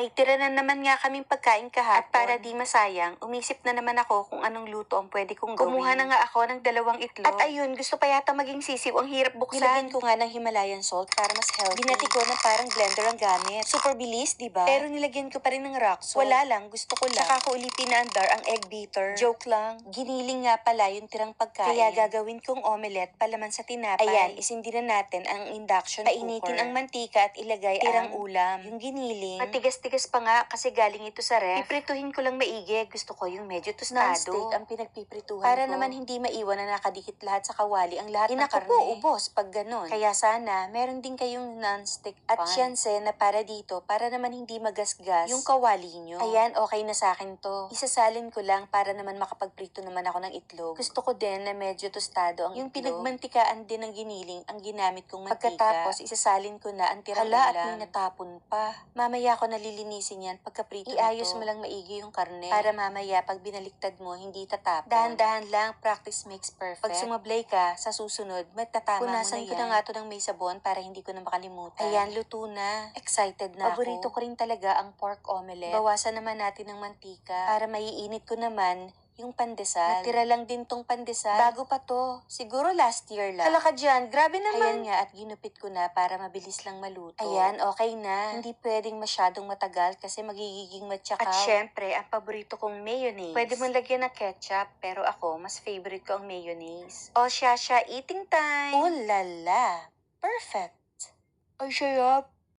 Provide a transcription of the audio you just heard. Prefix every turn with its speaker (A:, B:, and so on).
A: May tira na naman nga kaming pagkain kahapon. At para di masayang, umisip na naman ako kung anong luto ang pwede kong gawin. Kumuha na nga ako ng 2 itlog. At ayun, gusto pa yata maging sisiw. Ang hirap buksan. Nilagyan ko nga ng Himalayan salt para mas healthy. Binati ko na parang blender ang gamit. Super bilis, di ba? Pero nilagyan ko pa rin ng rock salt. Wala lang, gusto ko lang. Saka ko ulit pinaandar ang egg beater. Joke lang. Giniling nga pala yung tirang pagkain. Kaya gagawin kong omelette palaman sa tinapay. Ayan, isindi na natin ang induction cooker. Painitin ang mantika at ilagay tirang ulam. Yung giniling. Matigas-tigas pa nga kasi galing ito sa ref. Piprituhin ko lang maigi. Gusto ko yung medyo tostado. Non-stick ang pinagpiprituhan para ko. Naman hindi maiwan na nakadikit lahat sa kawali ang lahat ng karne. Po, ubos pag ganun. Kaya sana, meron din kayong non-stick pan. At siyanse na para dito, para naman hindi magasgas yung kawali nyo. Ayan, okay na sa akin to. Isasalin ko lang para naman makapagprito naman ako ng itlog. Gusto ko din na medyo tostado ang yung itlog. Yung pinagmantikaan din ng giniling ang ginamit kong mantika. Pagkatapos, isasalin ko na ang tirang ulam. Hala, at may natapon pa. Mamaya ko nalilinisin yan pagkaprito nito. Iayos mo lang maigi yung karne. Para mamaya pag binaliktad mo, hindi tatapon. Dahan-dahan lang, practice makes perfect. Pag sumablay ka, sa susunod, matatama mo na yan. Punasan ko na nga to ng may sabon para hindi ko na makalimutan. Ayan, luto na. Excited na Paborito ko rin talaga ang pork omelette. Bawasan naman natin ng mantika para maiinit ko naman yung pandesal. Natira lang din tong pandesal. Bago pa to. Siguro last year lang. Hala ka dyan, grabe naman. Ayan nga, at ginupit ko na para mabilis lang maluto. Ayan, okay na. Hindi pwedeng masyadong matagal kasi magiging matsakaw. At syempre, ang paborito kong mayonnaise. Pwede mong lagyan ng ketchup, pero ako, mas favorite ko ang mayonnaise. O siya, eating time! Oh lala! Perfect! Ay, sarap!